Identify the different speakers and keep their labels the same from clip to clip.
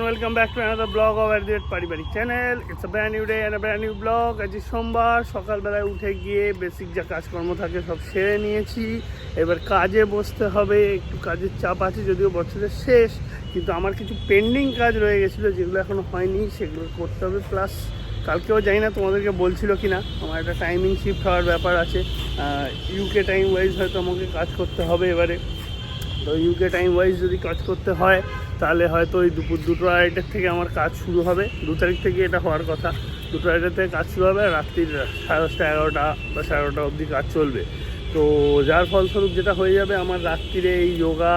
Speaker 1: welcome back to another vlog of Adit Paribarik channel. It's a brand new day and a brand new vlog. আজ সোমবার সকালবেলায় উঠে গিয়ে basic যা কাজকর্ম থাকে সব সেরে নিয়েছি। এবার কাজে বসতে হবে। একটু কাজের চাপ আছে, যদিও বছরের শেষ, কিন্তু আমার কিছু পেন্ডিং কাজ রয়ে গেছিলো যেগুলো এখনও হয়নি, সেগুলো করতে হবে। প্লাস কালকেও জানি না তোমাদেরকে বলছিল কি না, আমার একটা টাইমিং শিফট হওয়ার ব্যাপার আছে। ইউকে টাইম ওয়াইজ হয়তো আমাকে কাজ করতে হবে এবারে। তো ইউকে টাইম ওয়াইজ যদি কাজ করতে হয় তাহলে হয়তো ওই দুপুর 2-2:30 থেকে আমার কাজ শুরু হবে। 2 তারিখ থেকে এটা হওয়ার কথা। 2-2:30 থেকে কাজ শুরু হবে, রাত্রির 10:30, 11টা বা 11:30 অবধি কাজ চলবে। তো যার ফলস্বরূপ যেটা হয়ে যাবে, আমার রাত্রিরে এই যোগা,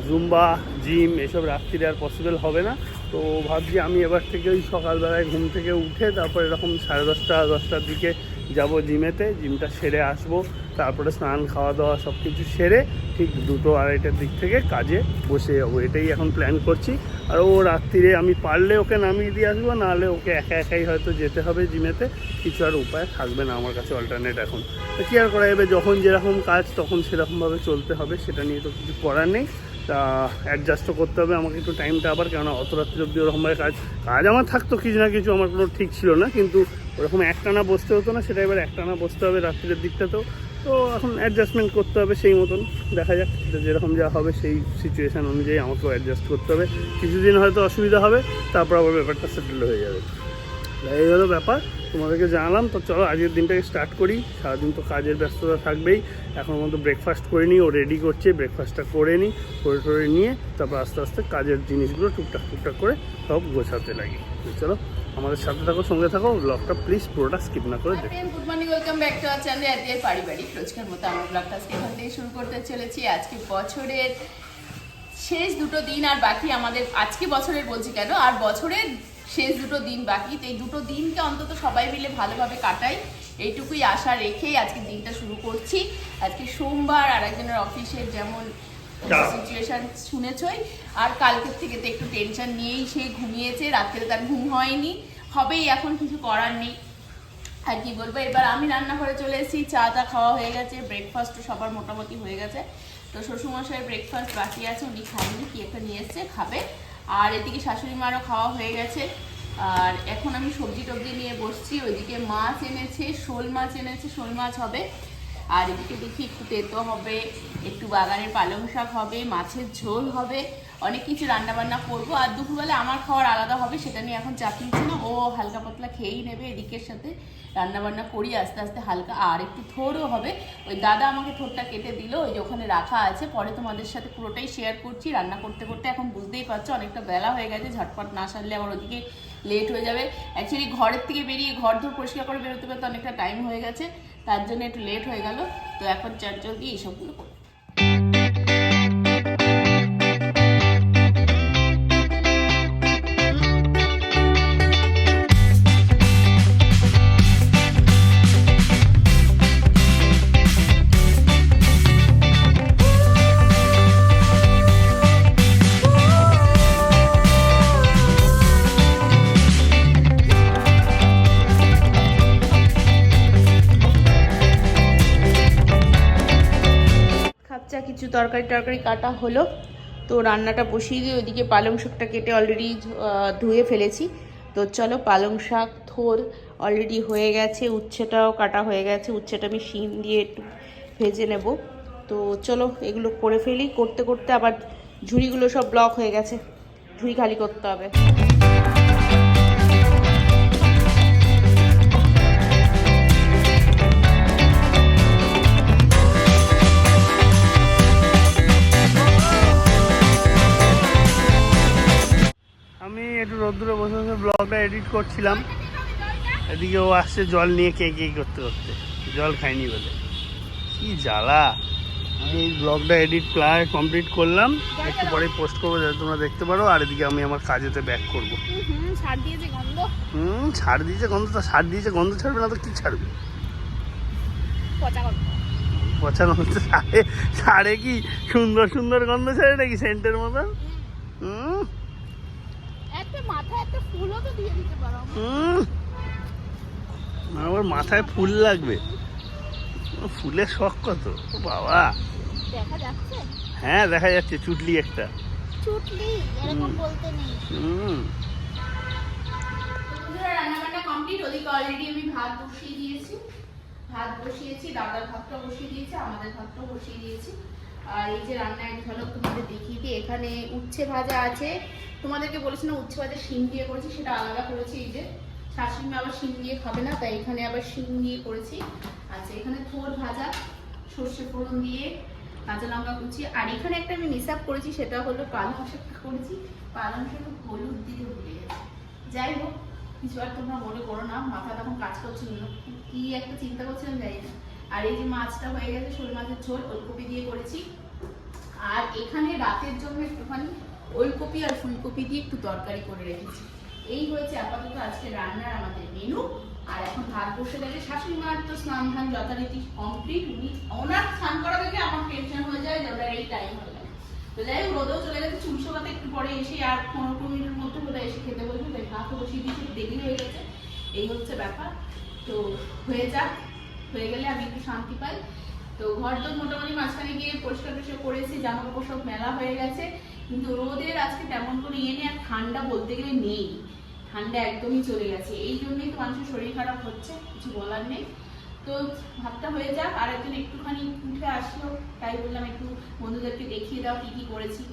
Speaker 1: জুম্বা, জিম এসব রাত্রিরে আর পসিবল হবে না। তো ভাবছি আমি এবার থেকে ওই সকালবেলায় ঘুম থেকে উঠে তারপর এরকম 10:30, 10টার দিকে যাব জিমেতে। জিমটা সেরে আসবো, তারপরে স্নান, খাওয়া দাওয়া সব কিছু সেরে ঠিক 2-2:30টার দিক থেকে কাজে বসে যাবো। এটাই এখন প্ল্যান করছি। আর ও রাত্রিরে আমি পারলে ওকে নামিয়ে দিয়ে আসবো, নাহলে ওকে একাই হয়তো যেতে হবে জিমেতে। কিছু আর উপায় থাকবে না আমার কাছে অল্টারনেট এখন। তো কী আর করা যাবে, যখন যেরকম কাজ তখন সেরকমভাবে চলতে হবে, সেটা নিয়ে তো কিছু করার নেই। তা অ্যাডজাস্টও করতে হবে আমাকে একটু টাইমটা আবার, কেননা অত রাত্রি অবধি ওরকমভাবে কাজ আমার থাকতো কিছু না কিছু, আমার কোনো ঠিক ছিল না। কিন্তু ওরকম একটানা বসতে হতো না, সেটা এবার একটানা বসতে হবে রাত্রির দিকটাতেও। তো এখন অ্যাডজাস্টমেন্ট করতে হবে সেই মতন। দেখা যাক যেরকম যা হবে সেই সিচুয়েশান অনুযায়ী আমাকেও অ্যাডজাস্ট করতে হবে। কিছুদিন হয়তো অসুবিধা হবে, তারপর আবার ব্যাপারটা সেটেল হয়ে যাবে। এই হলো ব্যাপার, তোমাদেরকে জানালাম। তো চলো আজকের দিনটাকে স্টার্ট করি। সারাদিন তো কাজের ব্যস্ততা থাকবেই। এখন মতো ব্রেকফাস্ট করে নিই, ও রেডি করছে, ব্রেকফাস্টটা করে নিই, করে নিয়ে তারপর আস্তে আস্তে কাজের জিনিসগুলো টুকটাক করে সব গোছাতে লাগি। চলো আমাদের সাথে থাকো, সঙ্গে থাকো, ব্লগটা প্লিজ পুরোটা স্কিপ না করে দেখো।
Speaker 2: Good morning, welcome back to our channel আদিয়ার পারিবারিক। রোজকার মতো আমার ব্লগটা আজকে এখান থেকে শুরু করতে চলেছি। আজকে বছরের শেষ 2টো দিন আর বাকি আমাদের। আজকে বছরের বলছি কেন, আর বছরের শেষ 2টো দিন বাকি। তো এই 2টো দিনকে অন্তত সবাই মিলে ভালোভাবে কাটাই, এইটুকুই আশা রেখেই আজকে দিনটা শুরু করছি। আজকে সোমবার, আর একজনের অফিসের যেমন সিচুয়েশন শুনেছই। আর কালকের থেকে তো একটু টেনশন নিয়েই সে ঘুমিয়েছে, রাত্রে তার ঘুম হয়নি, হবেই, এখন কিছু করার নেই। আর কি বলবো, এবার আমি রান্নাঘরে চলে এসেছি। চা খাওয়া হয়ে গেছে, ব্রেকফাস্টও সবার মোটামুটি হয়ে গেছে। তো শ্বশুরমশাইয়ের ব্রেকফাস্ট বাকি আছে, উনি খায়নি, কি একটা নিয়ে এসছে, খাবে। আর এদিকে শাশুড়ি মারও খাওয়া হয়ে গেছে। আর এখন আমি সবজি টবজি নিয়ে বসছি। ওইদিকে মাছ এনেছে, শোল মাছ এনেছে, শোল মাছ হবে। আর এদিকে দেখি একটু তেতো হবে, একটু বাগানের পালং শাক হবে, মাছের ঝোল হবে, অনেক কিছু রান্নাবান্না করবো। আর দুপুরবেলা আমার খাওয়ার আলাদা হবে, সেটা নিয়ে এখন চাপ নিচ্ছি না। ও হালকা পাতলা খেয়েই নেবে। এদিকের সাথে রান্নাবান্না করি আস্তে আস্তে হালকা। আর একটু থোরও হবে, ওই দাদা আমাকে থোরটা কেটে দিল, ওই যে ওখানে রাখা আছে। পরে তোমাদের সাথে পুরোটাই শেয়ার করছি। রান্না করতে করতে এখন বুঝতেই পারছো অনেকটা বেলা হয়ে গেছে, ঝটপট না সারলে আবার ওদিকে লেট হয়ে যাবে। অ্যাকচুয়ালি ঘরের থেকে বেরিয়ে ঘর ধর পরিষ্কার করে বেরোতে বেরোতে অনেকটা টাইম হয়ে গেছে, তার জন্য একটু লেট হয়ে গেল। তো এখন চারজল দিয়ে এইসবগুলো করবো। কিছু তরকারি কাটা হলো, তো রান্নাটা বসিয়ে দিয়ে ওইদিকে পালং শাকটা কেটে অলরেডি ধুয়ে ফেলেছি। তো চলো, পালং শাক থোর অলরেডি হয়ে গেছে, উচ্ছেটাও কাটা হয়ে গেছে। উচ্ছেটা আমি শিম দিয়ে একটু ভেজে নেব। তো চলো এগুলো করে ফেলি। করতে করতে আবার ঝুড়িগুলো সব ব্লক হয়ে গেছে, ঝুড়ি খালি করতে হবে।
Speaker 1: আমি একটু রোদ্দুরে বসে বসে ব্লগটা এডিট করছিলাম। এদিকে ও আসছে জল নিয়ে কে করতে করতে, জল খাইনি বলে। কি জ্বালা। আমি এই ব্লগটা এডিট প্রায় কমপ্লিট করলাম, একটু পরে পোস্ট করবো যাতে তোমরা দেখতে পারো। আর এদিকে আমি আমার কাজেতে ব্যাক করবো।
Speaker 2: ছাড় দিয়েছে গন্ধ।
Speaker 1: ছাড় দিয়েছে গন্ধ, তো ছাড় দিয়েছে গন্ধ ছাড়বে না তো কি ছাড়বে? পচা গন্ধ ছাড়ে কি? সুন্দর সুন্দর গন্ধ ছাড়ে নাকি সেন্টের মতন? আমার মাথায় ফুল লাগবে, ফুলের শখ কত বাবা।
Speaker 2: দেখা যাচ্ছে?
Speaker 1: হ্যাঁ দেখা যাচ্ছে, চুটলি একটা।
Speaker 3: চুটলি এরকম বলতে নেই।
Speaker 2: রান্না বান্না কমপ্লিট। ওদিকে অলরেডি আমি ভাত বসিয়েছি, দাদার ভাতটা বসিয়ে দিয়েছি, আমাদের ভাতটাও বসিয়ে দিয়েছি। আর এই যে রান্না এক ঝলক তোমাদের দেখিয়ে দিই। এখানে উচ্ছে ভাজা আছে, তোমাদেরকে বলেছি না উচ্ছে ভাজা শিম দিয়ে করেছি, সেটা আলাদা করেছি। এই যে শাশুড়ি মা আবার শিম দিয়ে খাবে না, তাই এখানে আবার শিম দিয়ে করেছি। আচ্ছা, এখানে থোর ভাজা সর্ষে ফোড়ন দিয়ে, কাঁচা লঙ্কা কুচি। আর এখানে একটা আমি মিস আপ করেছি, সেটা হলো পালং শাকটা করেছি। পালং শাক হলুদ দিতে ভুলে গেছি। যাই হোক, কিছু আর তোমরা মনে করো না, মাথা তখন কাজ করছিল না, কি একটা চিন্তা করছিলাম জানি না। আর এই যে মাছটা হয়ে গেছে, শোল মাছের ঝোল ওলকপি দিয়ে করেছি। আর এখানে রাতের জন্য একটুখানি ওলকপি আর ফুলকপি দিয়ে একটু তরকারি করে রেখেছি। এই হয়েছে আপাতত আজকে রান্নার আমাদের মেনু। আর এখন ভাত বসে গেছে। শাশুড়ি মার তো স্নান ধান যথারীতি কমপ্লিট। ওনার স্নান করা দেখে আমার টেনশন হয়ে যায় যে ওনার এই টাইম হয়ে যায়। তো যাই হোক, রোদেও চলে গেছে, চুলশো পাতা একটু পরে এসে আর 15 মিনিটের মধ্যে বোধ এসে খেতে বলবে, তাই ভাতও বসিয়ে দিয়েছি, দেরি হয়ে গেছে। এই হচ্ছে ব্যাপার। তো হয়ে যাক, হয়ে গেলে আমি একটু শান্তি পাই। তো ঘর তো মোটামুটি মাঝখানে গিয়ে পরিষ্কার টরিষ্কার করেছি, জামা কাপড় সব মেলা হয়ে গেছে। কিন্তু রোদের আজকে তেমন করে নেই, আর ঠান্ডা বলতে গেলে নেই, ঠান্ডা একদমই চলে গেছে। এই জন্যই তো মানুষের শরীর খারাপ হচ্ছে, কিছু বলার নেই। তো ভাতটা হয়ে যাক, আর একজন একটুখানি উঠে আসলো, তাই বললাম একটু বন্ধুদেরকে দেখিয়ে দাও কি কি করেছি,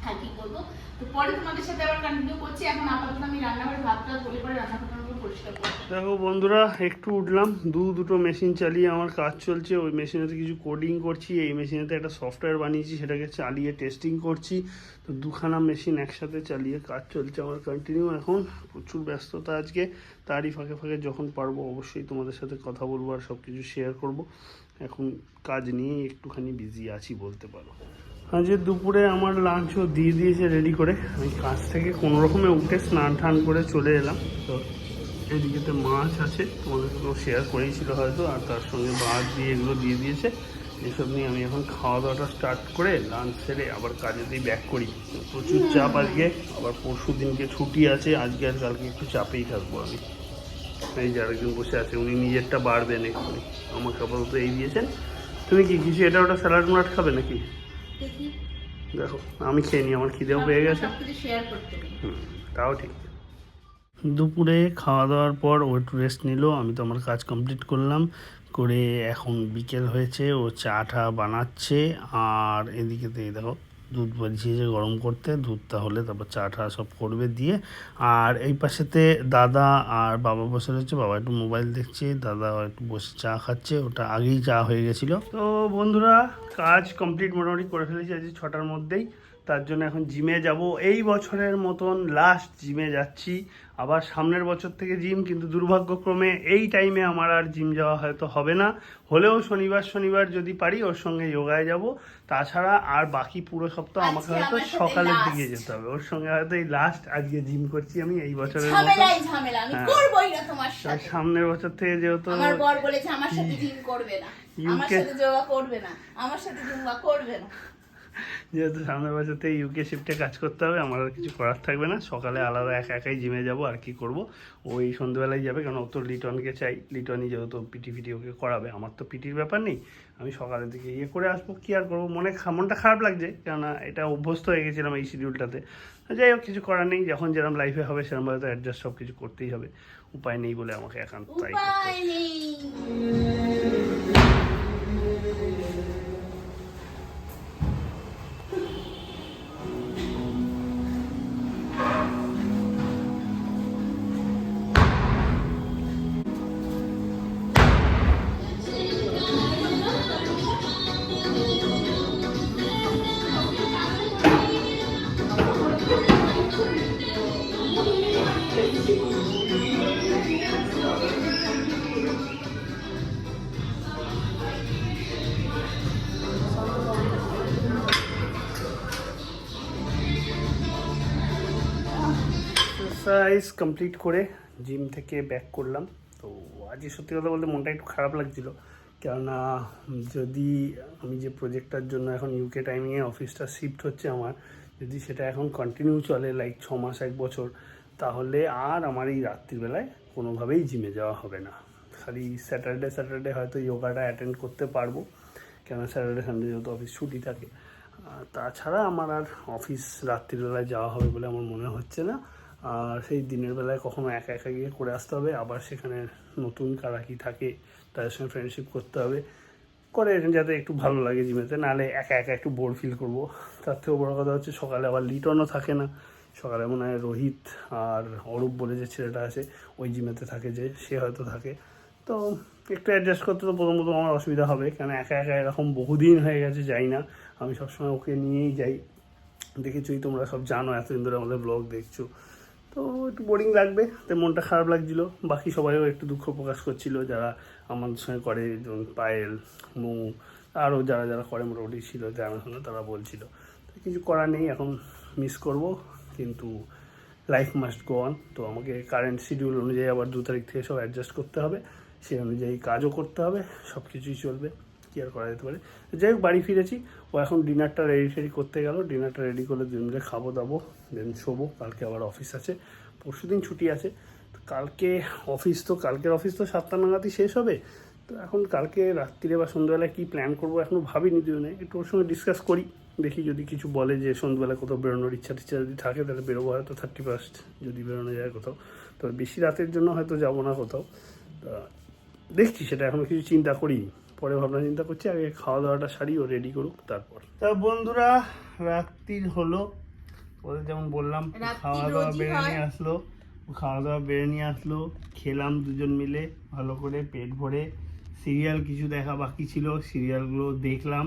Speaker 2: হ্যাঁ কি করবো। তো পরে তোমাদের সাথে আবার কন্টিনিউ করছি। এখন আপাতত আমি রান্নাঘরে ভাতটা বলে পরে রান্নাঘরটা পরিষ্কার করবো।
Speaker 1: দেখো বন্ধুরা, একটু উঠলাম, দুটো মেশিন চালিয়ে আমার কাজ চলছে। ওই মেশিনেতে কিছু কোডিং করছি, এই মেশিনেতে একটা সফটওয়্যার বানিয়েছি, সেটাকে চালিয়ে টেস্টিং করছি। তো দুখানা মেশিন একসাথে চালিয়ে কাজ চলছে আমার কন্টিনিউ। এখন প্রচুর ব্যস্ততা আজকে, তারই ফাঁকে ফাঁকে যখন পারবো অবশ্যই তোমাদের সাথে কথা বলবো আর সব কিছু শেয়ার করবো। এখন কাজ নিয়ে একটুখানি বিজি আছি বলতে পারো। আজ দুপুরে আমার লাঞ্চও দিয়ে দিয়েছে রেডি করে। আমি কাজ থেকে কোনো রকমে উঠে স্নান টান করে চলে এলাম। তো এদিকেতে মাছ আছে, তোমাদের সাথেও শেয়ার করেছিল হয়তো, আর তার সঙ্গে ভাত দিয়ে এগুলো দিয়ে দিয়েছে। এসব নিয়ে আমি এখন খাওয়া দাওয়াটা স্টার্ট করে লাঞ্চ সেরে আবার কাজেতেই ব্যাক করি। প্রচুর চাপ আজকে, আবার পরশু দিনকে ছুটি আছে, আজকে আর কালকে একটু চাপেই থাকবো আমি। এই যে আরেকজন বসে আছে, উনি নিজেরটা বাড়বেন এক্ষুনি, আমাকে আপাতত এই দিয়েছেন। তুমি কি কিছু এটা ওটা স্যালাড মালাড খাবে নাকি? দেখো আমি খেয়ে নিই, আমার খিদেও পেয়ে গেছে। তাও ঠিক। দুপুরে খাওয়া দাওয়ার পর ও একটু রেস্ট নিল, আমি তো আমার কাজ কমপ্লিট করলাম করে। এখন বিকেল হয়েছে, ও চা টা বানাচ্ছে। আর এদিকেতে দেখো দুধ বসিয়েছে গরম করতে, দুধটা হলে তারপর চা টা সব করবে দিয়ে। আর এই পাশেতে দাদা আর বাবা বসে রয়েছে, বাবা একটু মোবাইল দেখছে, দাদা একটু বসে চা খাচ্ছে, ওটা আগেই চা হয়ে গেছিলো। তো বন্ধুরা, কাজ কমপ্লিট মোটামুটি করে ফেলেছি আজ 6টার মধ্যেই। তার জন্য এখন জিমে যাব, এই বছরের মতন লাস্ট জিমে যাচ্ছি। আবার সামনের বছর থেকে জিম, কিন্তু দুর্ভাগ্যক্রমে এই টাইমে আমার আর জিম যাওয়া হয়তো হবে না। হলেও শনিবার যদি পারি ওর সঙ্গে যোগায় যাব। তাছাড়া আর বাকি পুরো সপ্তাহ আমাকে হয়তো সকালের দিকে যেতে হবে। ওর সঙ্গে হয়তো এই লাস্ট আজকে জিম করছি আমি এই বছরের মতো। সামনের বছর থেকে যেহেতু
Speaker 2: আমার বর বলেছে আমার সাথে জিম করবে না, আমার সাথে যোগা করবে না, আমার সাথে জুম্বা করবে না।
Speaker 1: যেহেতু সামনের বছর থেকে ইউকে শিফটে কাজ করতে হবে, আমার আর কিছু করার থাকবে না। সকালে আলাদা একাই জিমে যাব, আর কি করব। ওই সন্ধ্যেবেলায় যাবে, কারণ ও তো লিটনকে চাই, লিটনই যেহেতু পিটি ওকে করাবে। আমার তো পিটির ব্যাপার নেই, আমি সকালের দিকে করে আসবো। কি আর করবো, মনটা খারাপ লাগছে, কেননা এটা অভ্যস্ত হয়ে গেছিলাম এই শিডিউলটাতে। যাই হোক, কিছু করার নেই, যখন যেরকম লাইফে হবে সেরকমভাবে তো অ্যাডজাস্ট সব কিছু করতেই হবে। উপায় নেই বলে আমাকে একান্ত তাই করতে হবে। এক্সারসাইজ কমপ্লিট করে জিম থেকে ব্যাক করলাম। তো আজকে সত্যি কথা বলতে মনটা একটু খারাপ লাগছিল, কেননা যদি আমি যে প্রজেক্টটার জন্য এখন ইউকে টাইমিংয়ে অফিসটা শিফট হচ্ছে আমার, যদি সেটা এখন কন্টিনিউ চলে লাইক 6 মাস 1 বছর, তাহলে আর আমার এই রাত্রিবেলায় কোনোভাবেই জিমে যাওয়া হবে না। খালি স্যাটারডে হয়তো যোগাটা অ্যাটেন্ড করতে পারবো, কেননা স্যাটারডে সানডে যেহেতু অফিস ছুটি থাকে। আর তাছাড়া আমার আর অফিস রাত্রিবেলায় যাওয়া হবে বলে আমার মনে হচ্ছে না। আর সেই দিনের বেলায় কখনো একা একা গিয়ে করে আসতে হবে, আবার সেখানে নতুন কারা কি থাকে তাদের সঙ্গে ফ্রেন্ডশিপ করতে হবে, করে যাতে একটু ভালো লাগে জিমেতে, নাহলে একা একা একটু বোর ফিল করবো। তার থেকেও বড়ো কথা হচ্ছে সকালে আবার লিটনও থাকে না, সকালে মনে হয় রোহিত আর অরূপ বলে যে ছেলেটা আছে ওই জিমেতে থাকে, যে সে হয়তো থাকে। তো একটু অ্যাডজাস্ট করতে তো প্রথম প্রথম আমার অসুবিধা হবে, কারণ একা একা এরকম বহুদিন হয়ে গেছে যাই না, আমি সবসময় ওকে নিয়েই যাই। দেখেছোই তোমরা সব জানো, এতদিন ধরে আমাদের ব্লগ দেখছো, তো একটু বোরিং লাগবে, তাই মনটা খারাপ লাগছিলো। বাকি সবাইও একটু দুঃখ প্রকাশ করছিল যারা আমাদের সঙ্গে করে, যেমন পায়েল, মৌ, আরও যারা যারা করে মোটামুটি ছিল গ্রামের সঙ্গে, তারা বলছিল তো কিছু করার নেই, এখন মিস করব, কিন্তু লাইফ মাস্ট গো অন। তো আমাকে কারেন্ট শিডিউল অনুযায়ী আবার 2 তারিখ থেকে সব অ্যাডজাস্ট করতে হবে, সেই অনুযায়ী কাজও করতে হবে, সব কিছুই চলবে, কী আর করা যেতে পারে। যাই হোক, বাড়ি ফিরেছি, ও এখন ডিনারটা রেডি করতে গেল, ডিনারটা রেডি করলে দুজন মিলে খাবো দাবো, দেন শোবো। কালকে আবার অফিস আছে, পরশুদিন ছুটি আছে, তো কালকে অফিস, তো কালকের অফিস তো 7টা নাগাদই শেষ হবে। তো এখন কালকে রাত্রিরে বা সন্ধ্যাবেলায় কী প্ল্যান করবো এখনও ভাবিনি দুজনে, একটু ওর সঙ্গে ডিসকাস করি, দেখি যদি কিছু বলে যে সন্ধ্যাবেলা কোথাও বেরোনোর ইচ্ছা টিচ্ছা যদি থাকে তাহলে বেরোবো, হয়তো 31st যদি বেরোনো যায় কোথাও। তো বেশি রাতের জন্য হয়তো যাবো না কোথাও, তা দেখছি, সেটা এখনও কিছু চিন্তা করিনি, পরে ভাবনা চিন্তা করছি, আগে খাওয়া দাওয়াটা সারি, ও রেডি করুক তারপর। তা বন্ধুরা, রাত্রির হলো, ওদের যেমন বললাম খাওয়া দাওয়া বেড়ে নিয়ে আসলো, খাওয়া দাওয়া বেড়ে নিয়ে আসলো, খেলাম দুজন মিলে ভালো করে পেট ভরে। সিরিয়াল কিছু দেখা বাকি ছিল, সিরিয়ালগুলো দেখলাম,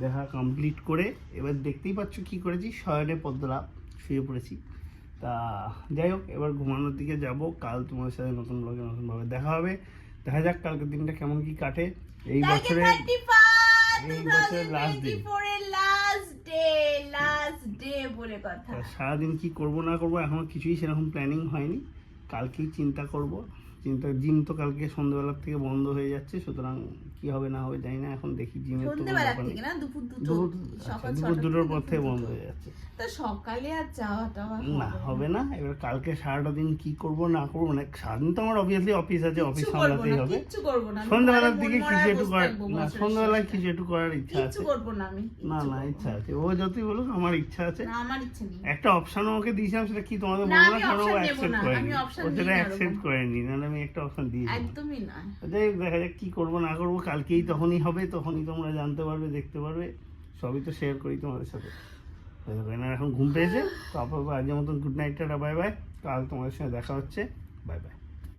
Speaker 1: দেখা কমপ্লিট করে এবার দেখতেই পাচ্ছ কী করেছি, শয়নে পদ্মরা শুয়ে পড়েছি। তা যাই হোক, এবার ঘুমানোর দিকে যাব, কাল তোমার সাথে নতুন ব্লগে নতুনভাবে দেখা হবে। দেখা যাক কালকের দিনটা কেমন কি কাটে। এই বছরের লাস্ট দিন,
Speaker 2: লাস্ট ডে বলে কথা।
Speaker 1: সারাদিন কি করব না করব এখনো কিছুই সেরকম প্ল্যানিং হয়নি, কালকেই চিন্তা করব। জিম তো কালকে সন্ধ্যাবেলার থেকে বন্ধ হয়ে যাচ্ছে, সুতরাং কি হবে না হবে জানি না, এখন দেখি জিমের তো দুপুর 2টোর পর থেকে বন্ধ হয়ে যাচ্ছে,
Speaker 2: তো সকালে আর যাওয়াটা
Speaker 1: না হবে না। এবার কালকে সারাটা দিন কি করব না করবো, মানে সারাদিন তো আমার অবভিয়াসলি অফিস আছে, অফিস সামলাতেই হবে। সন্ধ্যাবেলার দিকে কিছু একটু করার না, সন্ধ্যাবেলায় কিছু একটু করার ইচ্ছা আছে, না না ইচ্ছা আছে, ও যতই বলুক আমার ইচ্ছা আছে। একটা অপশন ওকে দিয়েছিলাম, সেটা কি তোমাদের বলবো না, কারণ ও অ্যাকসেপ্ট করেনি, ও সেটা অ্যাকসেপ্ট করেনি, নাহলে আমি একটা অপশন দিয়েছি, একদমই না। যাই হোক, দেখা যাক কি করবো না করবো, কালকেই তখনই হবে, তখনই তোমরা জানতে পারবে, দেখতে পারবে, সবই তো শেয়ার করি তোমাদের সাথে। এখন ঘুম পেয়েছে, তো আপাতত আজকের মতন good night, tata, bye bye, কাল তোমাদের সঙ্গে দেখা হচ্ছে, বাই বাই।